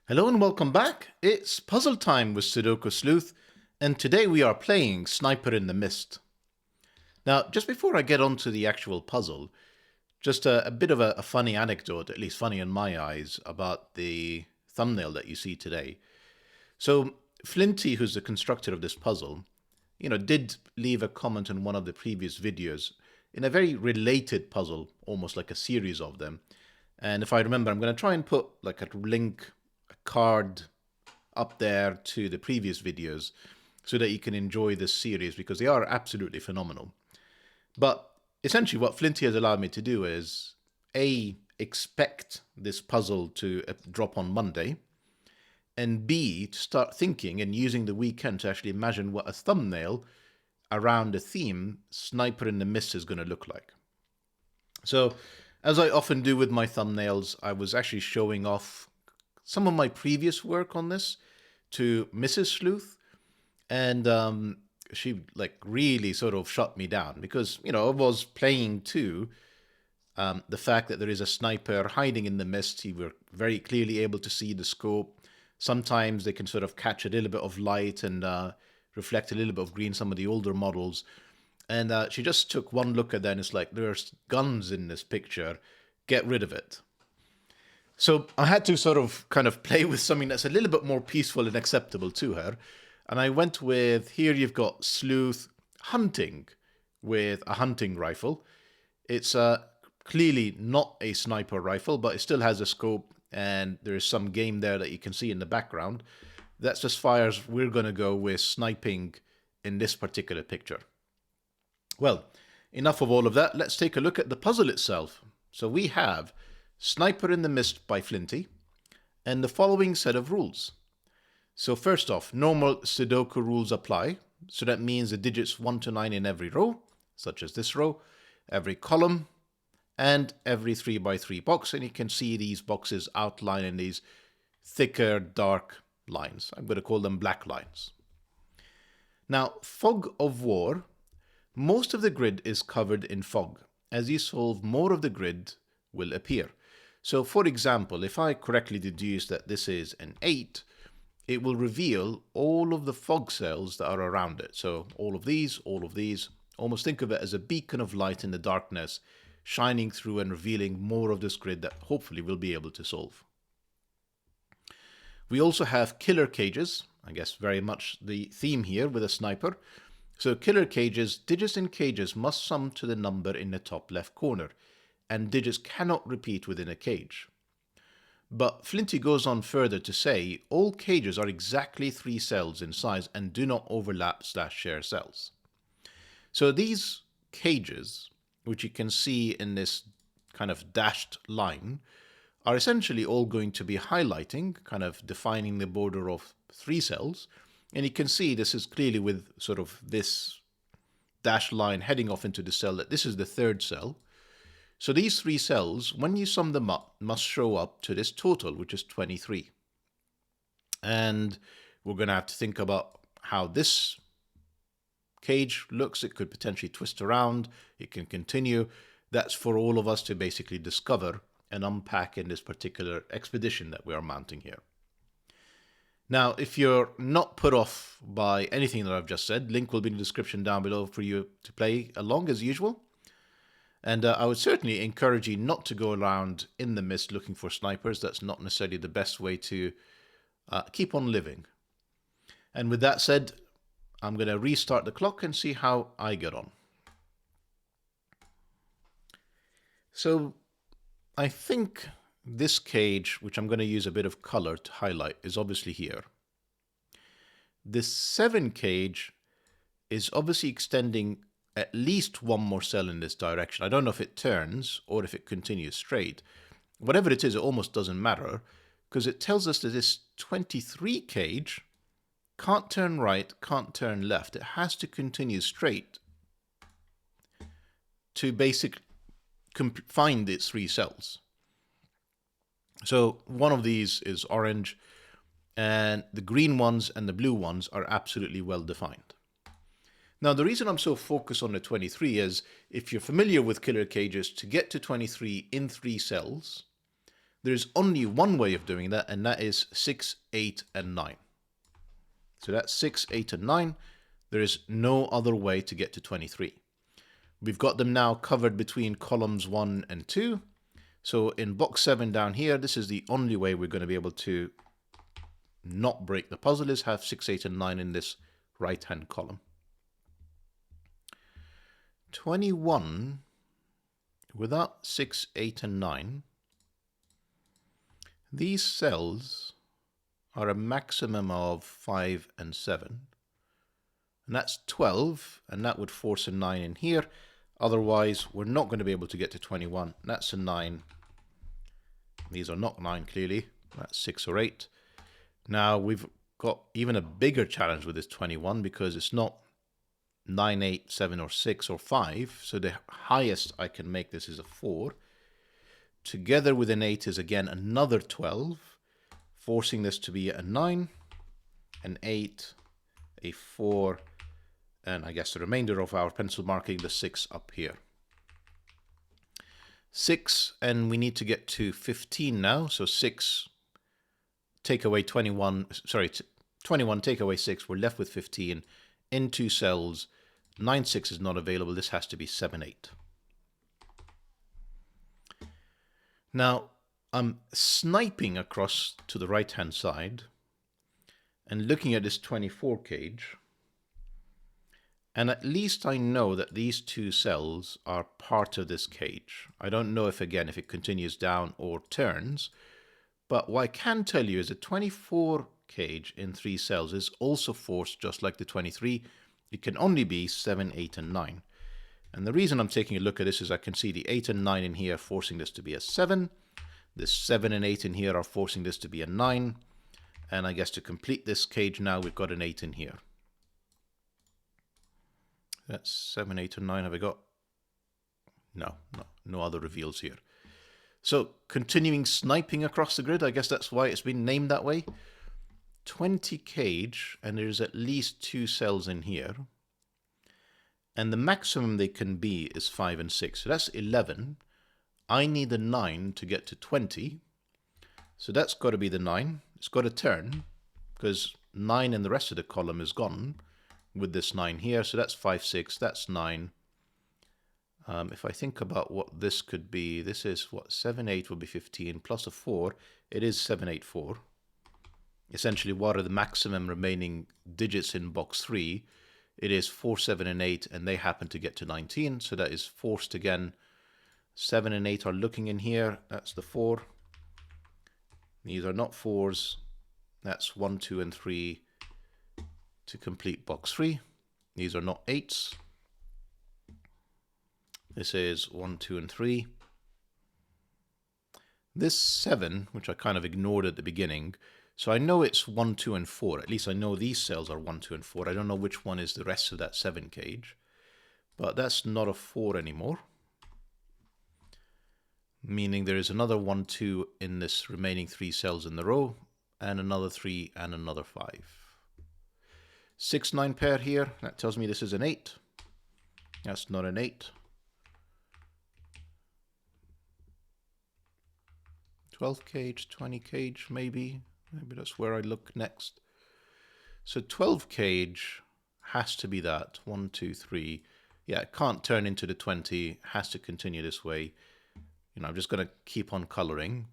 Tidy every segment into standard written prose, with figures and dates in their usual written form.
Hello and welcome back. It's puzzle time with Sudoku Sleuth, and today we are playing Sniper in the Mist. Now, just before I get on to the actual puzzle, just a bit of a funny anecdote, at least funny in my eyes, about the thumbnail that you see today. So, Flinty, who's the constructor of this puzzle, did leave a comment in one of the previous videos in a very related puzzle, almost like a series of them. And if I remember, I'm going to try and put like a link, a card up there to the previous videos so that you can enjoy this series because they are absolutely phenomenal. But essentially what Flinty has allowed me to do is A, expect this puzzle to drop on Monday, and B, to start thinking and using the weekend to actually imagine what a thumbnail around the theme Sniper in the Mist is going to look like. So, as I often do with my thumbnails, I was actually showing off some of my previous work on this to Mrs. Sleuth, and she really sort of shut me down because I was playing to the fact that there is a sniper hiding in the mist. You were very clearly able to see the scope. Sometimes they can sort of catch a little bit of light and reflect a little bit of green, some of the older models. And she just took one look at that and it's like, there's guns in this picture, get rid of it. So I had to sort of kind of play with something that's a little bit more peaceful and acceptable to her. And I went with, here you've got Sleuth hunting with a hunting rifle. It's clearly not a sniper rifle, but it still has a scope and there's some game there that you can see in the background. That's as far as we're going to go with sniping in this particular picture. Well, enough of all of that. Let's take a look at the puzzle itself. So we have Sniper in the Mist by Flinty, and the following set of rules. So first off, normal Sudoku rules apply. So that means the digits 1 to 9 in every row, such as this row, every column, and every 3 by 3 box. And you can see these boxes outlined in these thicker, dark lines. I'm going to call them black lines. Now, Fog of War. Most of the grid is covered in fog. As you solve, more of the grid will appear. So for example, if I correctly deduce that this is an 8, it will reveal all of the fog cells that are around it. So all of these, almost think of it as a beacon of light in the darkness, shining through and revealing more of this grid that hopefully we'll be able to solve. We also have killer cages, I guess very much the theme here with a sniper. So killer cages, digits in cages must sum to the number in the top left corner, and digits cannot repeat within a cage. But Flinty goes on further to say all cages are exactly 3 cells in size and do not overlap/share cells. So these cages, which you can see in this kind of dashed line, are essentially all going to be highlighting, kind of defining the border of 3 cells. And you can see this is clearly with sort of this dashed line heading off into the cell that this is the 3rd cell. So these 3 cells, when you sum them up, must show up to this total, which is 23. And we're going to have to think about how this cage looks. It could potentially twist around. It can continue. That's for all of us to basically discover and unpack in this particular expedition that we are mounting here. Now, if you're not put off by anything that I've just said, link will be in the description down below for you to play along as usual. And I would certainly encourage you not to go around in the mist looking for snipers. That's not necessarily the best way to keep on living. And with that said, I'm going to restart the clock and see how I get on. So I think this cage, which I'm going to use a bit of color to highlight, is obviously here. This 7 cage is obviously extending at least 1 more cell in this direction. I don't know if it turns or if it continues straight. Whatever it is, it almost doesn't matter because it tells us that this 23 cage can't turn right, can't turn left. It has to continue straight to basically find its 3 cells. So one of these is orange, and the green ones and the blue ones are absolutely well defined. Now, the reason I'm so focused on the 23 is, if you're familiar with killer cages, to get to 23 in 3 cells, there's only one way of doing that, and that is 6, 8, and 9. So that's 6, 8, and 9. There is no other way to get to 23. We've got them now covered between columns 1 and 2. So in box 7 down here, this is the only way we're going to be able to not break the puzzle, is have 6, 8, and 9 in this right-hand column. 21, without 6, 8, and 9, these cells are a maximum of 5 and 7. And that's 12, and that would force a 9 in here. Otherwise, we're not going to be able to get to 21. That's a 9. These are not 9, clearly. That's 6 or 8. Now, we've got even a bigger challenge with this 21 because it's not 9, 8, 7, or 6, or 5. So the highest I can make this is a 4. Together with an 8 is again another 12, forcing this to be a 9, an 8, a 4, and I guess the remainder of our pencil marking, the 6 up here. 6, and we need to get to 15 now. So 6, take away 21, sorry, 21, take away 6, we're left with 15. In 2 cells, 9, 6 is not available. This has to be 7, 8. Now, I'm sniping across to the right-hand side and looking at this 24 cage. And at least I know that these 2 cells are part of this cage. I don't know if, again, if it continues down or turns. But what I can tell you is the 24 cage in 3 cells is also forced just like the 23. It can only be 7, 8, and 9. And the reason I'm taking a look at this is I can see the 8 and 9 in here forcing this to be a 7. The 7 and 8 in here are forcing this to be a 9. And I guess to complete this cage now, we've got an 8 in here. That's 7, 8, and 9. Have I got? No other reveals here. So continuing sniping across the grid, I guess that's why it's been named that way. 20 cage, and there's at least 2 cells in here. And the maximum they can be is 5 and 6. So that's 11. I need a 9 to get to 20. So that's got to be the 9. It's got to turn, because 9 in the rest of the column is gone with this 9 here. So that's 5, 6. That's 9. If I think about what this could be, this is what? 7, 8 will be 15, plus a 4. It is 7, 8, 4. Essentially, what are the maximum remaining digits in box 3? It is 4, 7, and 8, and they happen to get to 19, so that is forced again. 7 and 8 are looking in here. That's the 4. These are not 4s. That's 1, 2, and 3 to complete box 3. These are not 8s. This is 1, 2, and 3. This 7, which I kind of ignored at the beginning, so I know it's 1, 2, and 4. At least I know these cells are 1, 2, and 4. I don't know which one is the rest of that 7 cage. But that's not a 4 anymore. Meaning there is another 1, 2 in this remaining 3 cells in the row, and another 3 and another 5. 6, 9 pair here. That tells me this is an 8. That's not an 8. 12 cage, 20 cage, maybe. Maybe that's where I look next. So 12 cage has to be that. 1, 2, 3. Yeah, it can't turn into the 20. Has to continue this way. You know, I'm just going to keep on coloring.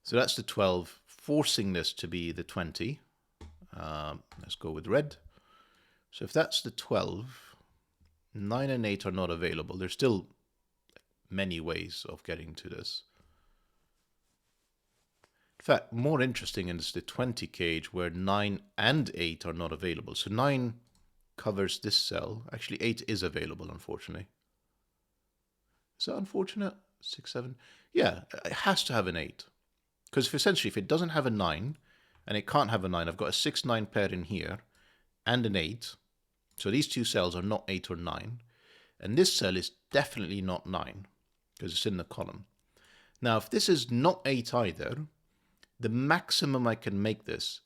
So that's the 12, forcing this to be the 20. Let's go with red. So if that's the 12, 9 and 8 are not available. There's still many ways of getting to this. In fact, more interesting is the 20 cage where 9 and 8 are not available. So 9 covers this cell. Actually, 8 is available, unfortunately. Is that unfortunate? 6, 7. Yeah, it has to have an 8. Because essentially, if it doesn't have a 9, and it can't have a 9, I've got a 6, 9 pair in here, and an 8. So these 2 cells are not 8 or 9. And this cell is definitely not 9, because it's in the column. Now, if this is not 8 either, the maximum I can make this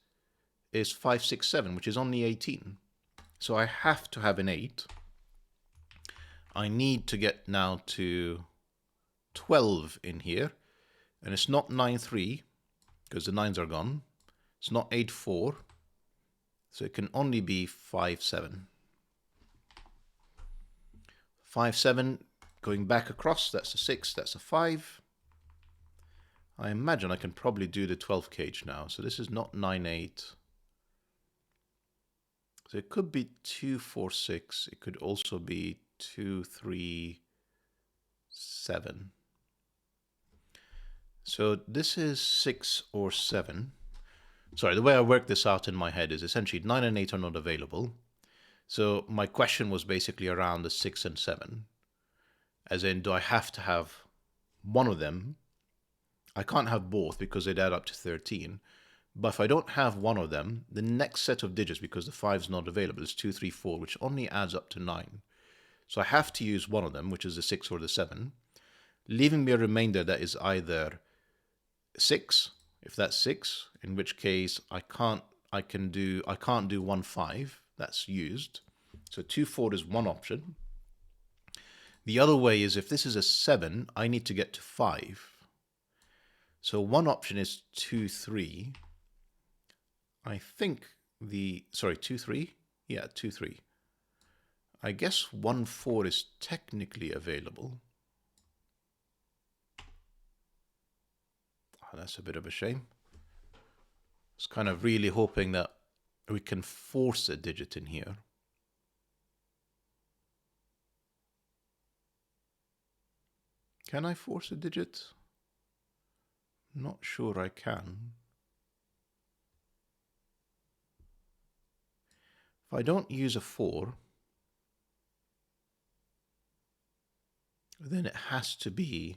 is 5, 6, 7, which is only 18. So I have to have an 8. I need to get now to 12 in here. And it's not 9-3, because the 9s are gone. It's not 8-4, so it can only be 5-7. 5-7, going back across, that's a 6, that's a 5. I imagine I can probably do the 12 cage now. So this is not 9-8. So it could be 2-4-6. It could also be 2-3-7. So this is 6 or 7. Sorry, the way I work this out in my head is essentially 9 and 8 are not available. So my question was basically around the 6 and 7. As in, do I have to have one of them? I can't have both because they'd add up to 13. But if I don't have one of them, the next set of digits, because the 5 is not available, is 2, 3, 4, which only adds up to 9. So I have to use one of them, which is the 6 or the 7, leaving me a remainder that is either 6, if that's 6, in which case I can't do 1, 5, that's used. So 2, 4 is one option. The other way is if this is a 7, I need to get to 5. So one option is 2, 3. I think 2, 3? Yeah, 2, 3. I guess 1, 4 is technically available. Oh, that's a bit of a shame. I was kind of really hoping that we can force a digit in here. Can I force a digit? Not sure I can. If I don't use a 4, then it has to be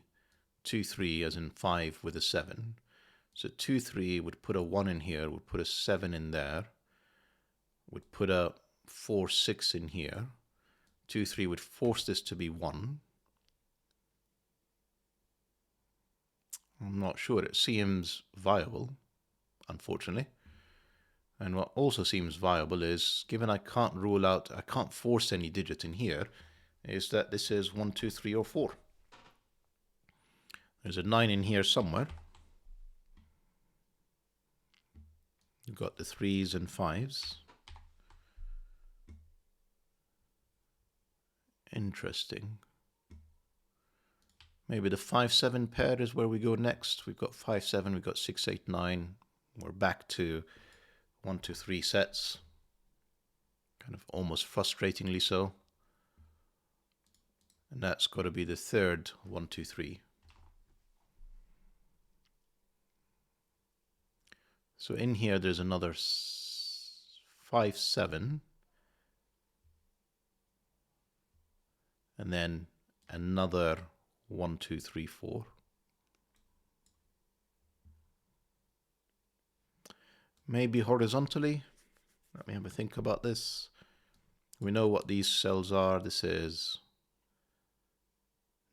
2, 3, as in 5 with a 7. So 2, 3 would put a 1 in here, would put a 7 in there, would put a 4, 6 in here. 2, 3 would force this to be 1. I'm not sure. It seems viable, unfortunately. And what also seems viable is, given I can't force any digit in here, is that this is 1, 2, 3, or 4. There's a 9 in here somewhere. You've got the 3s and 5s. Interesting. Maybe the 5-7 pair is where we go next. We've got 5-7, we've got 6-8-9. We're back to 1, 2, 3 sets. Kind of almost frustratingly so. And that's got to be the third 1, 2, 3. So in here there's another 5-7. And then another 1, 2, 3, 4. Maybe horizontally. Let me have a think about this. We know what these cells are. This is...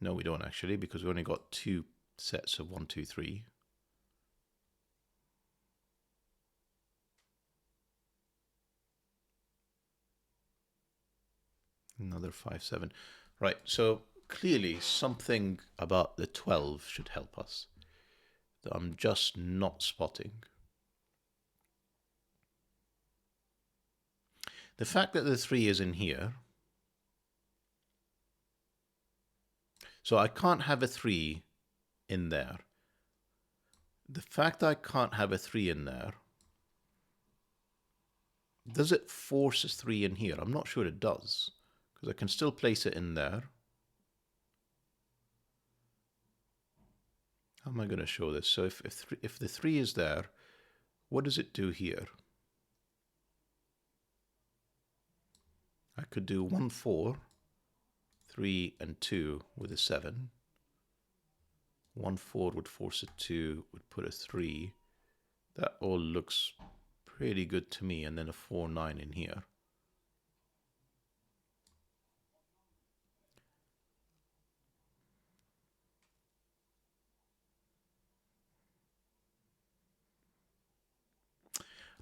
No, we don't actually, because we only got 2 sets of 1, 2, 3. Another 5-7. Right, so clearly something about the 12 should help us that I'm just not spotting. The fact that the 3 is in here, so I can't have a 3 in there. The fact that I can't have a 3 in there, does it force a 3 in here? I'm not sure it does, because I can still place it in there. How am I going to show this? So if the 3 is there, what does it do here? I could do 1, 4, 3, and 2 with a 7. 1, 4 would force a 2, would put a 3. That all looks pretty good to me. And then a 4, 9 in here.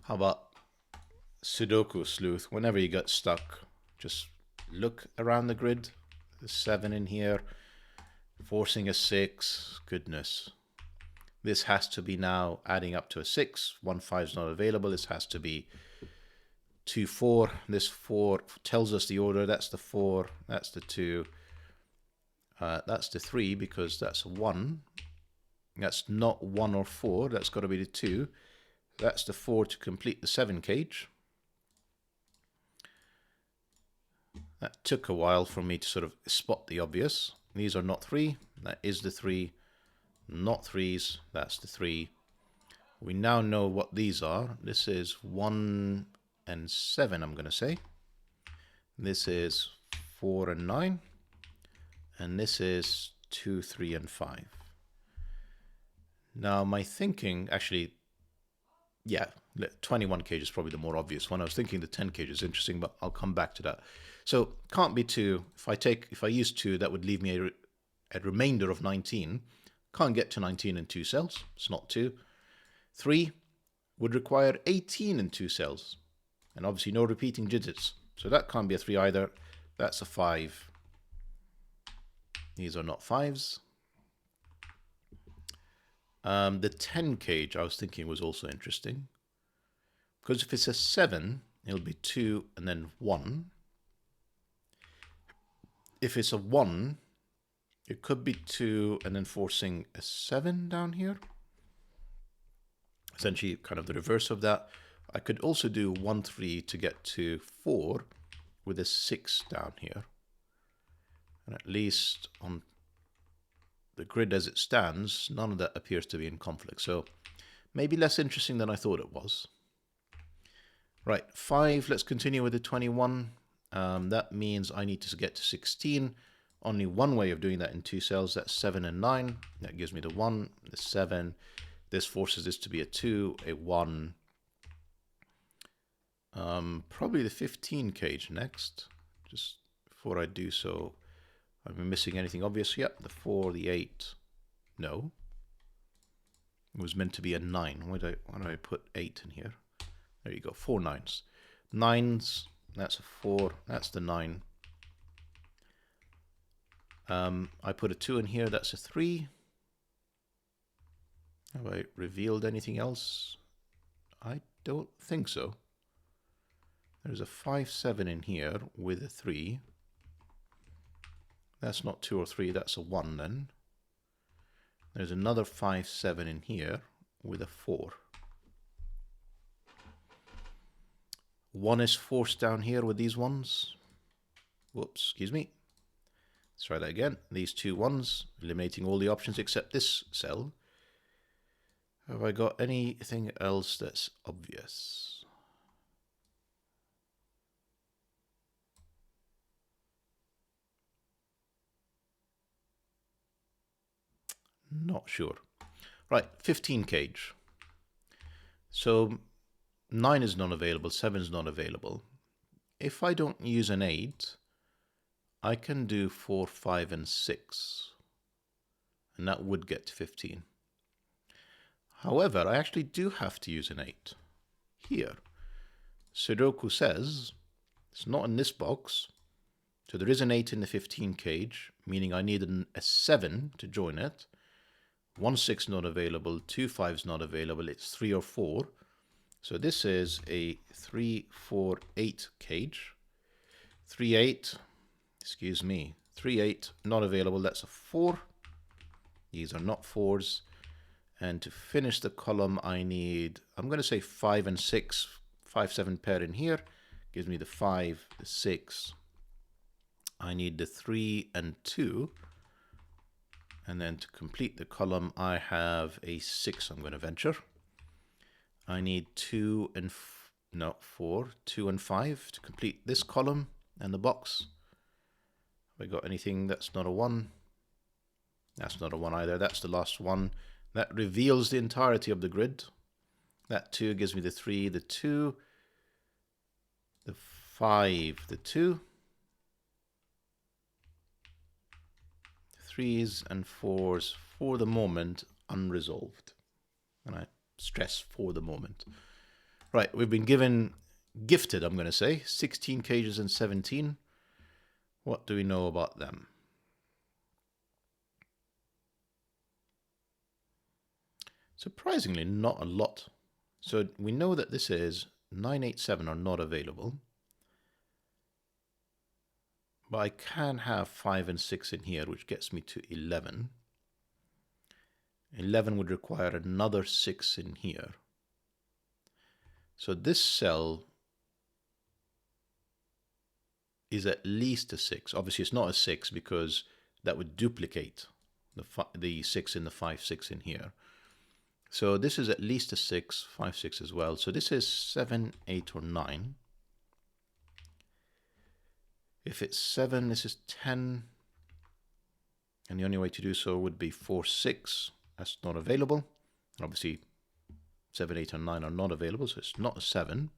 How about Sudoku, Sleuth? Whenever you get stuck, just look around the grid. The 7 in here, forcing a 6. Goodness. This has to be now adding up to a 6. 1 5 is not available. This has to be 2 4. This 4 tells us the order. That's the 4. That's the 2. That's the 3 because that's a 1. That's not 1 or 4. That's got to be the 2. That's the 4 to complete the 7 cage. That took a while for me to sort of spot the obvious. These are not 3. That is the 3. Not 3s. That's the 3. We now know what these are. This is 1 and 7, I'm going to say. This is 4 and 9. And this is 2, 3, and 5. Now my thinking, actually, yeah, 21 cage is probably the more obvious one. I was thinking the 10 cage is interesting, but I'll come back to that. So can't be 2. If I use 2, that would leave me a remainder of 19. Can't get to 19 in 2 cells. It's not 2. 3 would require 18 in 2 cells. And obviously no repeating digits. So that can't be a 3 either. That's a 5. These are not 5s. The 10 cage I was thinking was also interesting. Because if it's a 7, it'll be 2 and then 1. If it's a 1, it could be 2 and then forcing a 7 down here. Essentially kind of the reverse of that. I could also do 1, 3 to get to 4 with a 6 down here. And at least on the grid as it stands, none of that appears to be in conflict. So maybe less interesting than I thought it was. Right, 5, let's continue with the 21. That means I need to get to 16. Only one way of doing that in 2 cells, that's 7 and 9. That gives me the 1, the 7. This forces this to be a 2, a 1. Probably the 15 cage next. Just before I do so, am I missing anything obvious? Yep, the 4, the 8. No. It was meant to be a 9. Why do I put 8 in here? There you go, 4 9s. 9s, that's a 4, that's the 9. I put a 2 in here, that's a 3. Have I revealed anything else? I don't think so. There's a 5 7 in here with a 3. That's not 2 or 3, that's a 1 then. There's another 5 7 in here with a 4. 1 is forced down here with these ones. Whoops, excuse me. Let's try that again. These 2 1s, eliminating all the options except this cell. Have I got anything else that's obvious? Not sure. Right, 15 cage. So 9 is not available, 7 is not available. If I don't use an 8, I can do 4, 5, and 6. And that would get to 15. However, I actually do have to use an 8. Here. Sudoku says, it's not in this box, so there is an 8 in the 15 cage, meaning I need a 7 to join it. 1 6 not available, 2 5's not available, it's 3 or 4. So this is a 3 4 8 cage. 3 8, excuse me, 3 8 not available, that's a 4. These are not 4s. And to finish the column, I need, I'm going to say 5 and 6, 5 7 pair in here. Gives me the 5, the 6. I need the 3 and 2. And then to complete the column, I have a 6 I'm going to venture. I need 2 and 4, 2 and 5 to complete this column and the box. Have I got anything that's not a 1? That's not a 1 either. That's the last one. That reveals the entirety of the grid. That 2 gives me the 3, the 2, the 5, the 2. 3s and 4s for the moment unresolved. And I stress for the moment. Right, we've been gifted, I'm going to say, 16 cages and 17. What do we know about them? Surprisingly, not a lot. So we know that this is 9, 8, 7 are not available. But I can have 5 and 6 in here, which gets me to 11. 11 would require another 6 in here. So this cell is at least a 6. Obviously, it's not a 6 because that would duplicate the 6 in the 5, 6 in here. So this is at least a 6, 5, 6 as well. So this is 7, 8, or 9. If it's 7, this is 10. And the only way to do so would be 4, 6. That's not available. And obviously, 7, 8, and 9 are not available, so it's not a 7.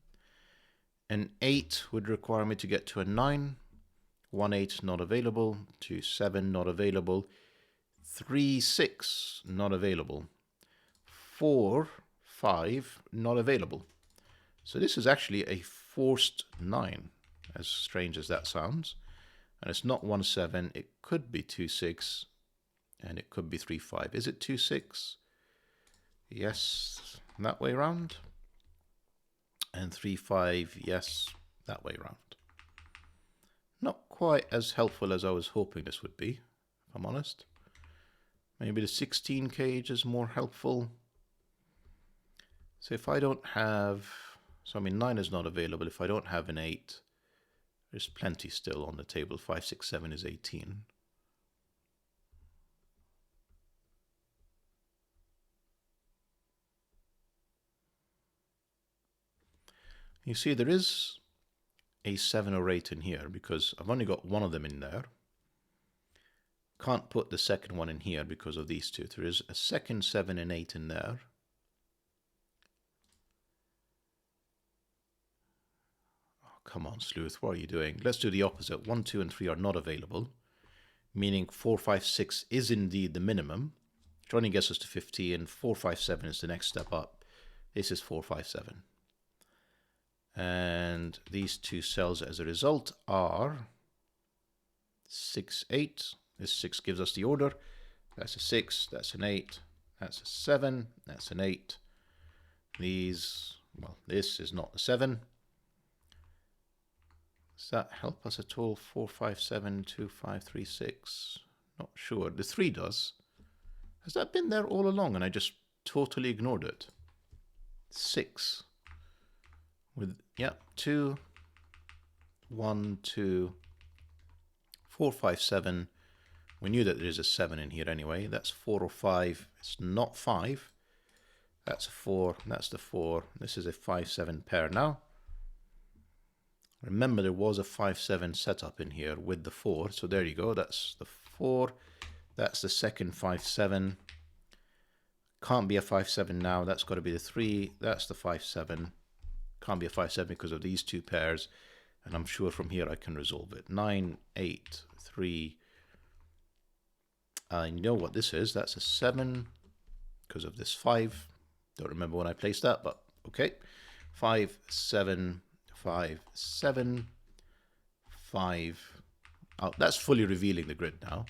An 8 would require me to get to a 9. 1, 8, not available. 2, 7, not available. 3, 6, not available. 4, 5, not available. So this is actually a forced 9, as strange as that sounds. And it's not 1, 7. It could be 2, 6. And it could be 3, 5. Is it 2, 6? Yes, that way around. And 3, 5, yes, that way around. Not quite as helpful as I was hoping this would be, if I'm honest. Maybe the 16 cage is more helpful. So if I don't have... So I mean 9 is not available. If I don't have an 8, there's plenty still on the table. 5, 6, 7 is 18. You see, there is a 7 or 8 in here because I've only got one of them in there. Can't put the second one in here because of these two. There is a second 7 and 8 in there. Oh, come on, Sleuth, what are you doing? Let's do the opposite. 1, 2, and 3 are not available, meaning 4, 5, 6 is indeed the minimum, which only gets us to 50, and 4, 5, 7 is the next step up. This is 4, 5, 7. And these two cells as a result are 6, 8. This 6 gives us the order. That's a 6, that's an 8, that's a 7, that's an 8. These, well, this is not a 7. Does that help us at all? 4, 5, 7, 2, 5, 3, 6. Not sure. The 3 does. Has that been there all along and I just totally ignored it? 6. With, yeah, 2, 1, 2, 4, 5, 7. We knew that there is a 7 in here anyway. That's 4 or 5. It's not 5. That's a 4. That's the 4. This is a 5, 7 pair now. Remember, there was a 5, 7 setup in here with the 4. So there you go. That's the 4. That's the second 5, 7. Can't be a 5, 7 now. That's got to be the 3. That's the 5, 7. Can't be a 5, 7 because of these two pairs. And I'm sure from here I can resolve it. 9, 8, 3. I know what this is. That's a 7 because of this 5. Don't remember when I placed that, but okay. 5, 7, 5, 7, 5. Oh, that's fully revealing the grid now.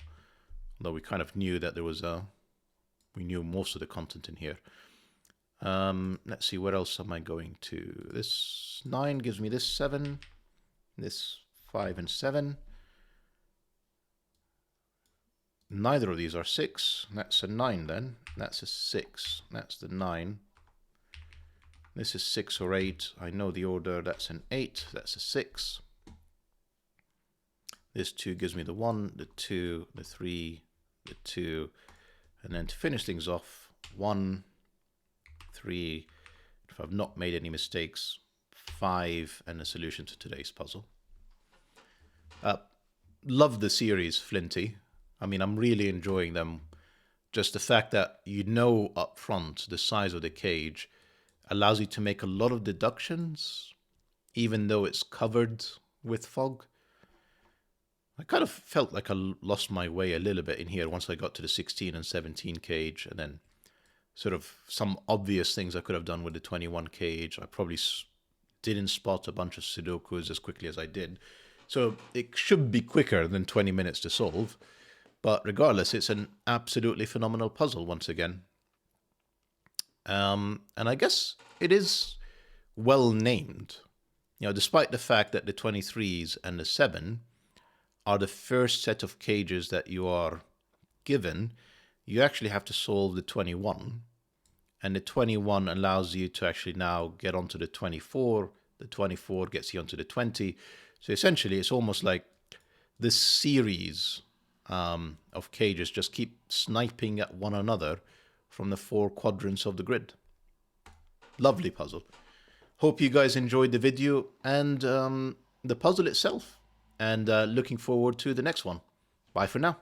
Although we kind of knew that there was a... We knew most of the content in here. Let's see, where else am I going to? This 9 gives me this 7. This 5 and 7. Neither of these are 6. That's a 9 then. That's a 6. That's the 9. This is 6 or 8. I know the order. That's an 8. That's a 6. This 2 gives me the 1, the 2, the 3, the 2. And then to finish things off, 1, 3, if I've not made any mistakes, 5, and a solution to today's puzzle. Love the series, Flinty. I mean, I'm really enjoying them. Just the fact that you know up front the size of the cage allows you to make a lot of deductions, even though it's covered with fog. I kind of felt like I lost my way a little bit in here once I got to the 16 and 17 cage, and then sort of some obvious things I could have done with the 21 cage. I probably didn't spot a bunch of Sudokus as quickly as I did. So it should be quicker than 20 minutes to solve. But regardless, it's an absolutely phenomenal puzzle once again. And I guess it is well named. You know, despite the fact that the 23s and the 7 are the first set of cages that you are given, you actually have to solve the 21. And the 21 allows you to actually now get onto the 24. The 24 gets you onto the 20. So essentially, it's almost like this series of cages just keep sniping at one another from the 4 quadrants of the grid. Lovely puzzle. Hope you guys enjoyed the video and the puzzle itself. And looking forward to the next one. Bye for now.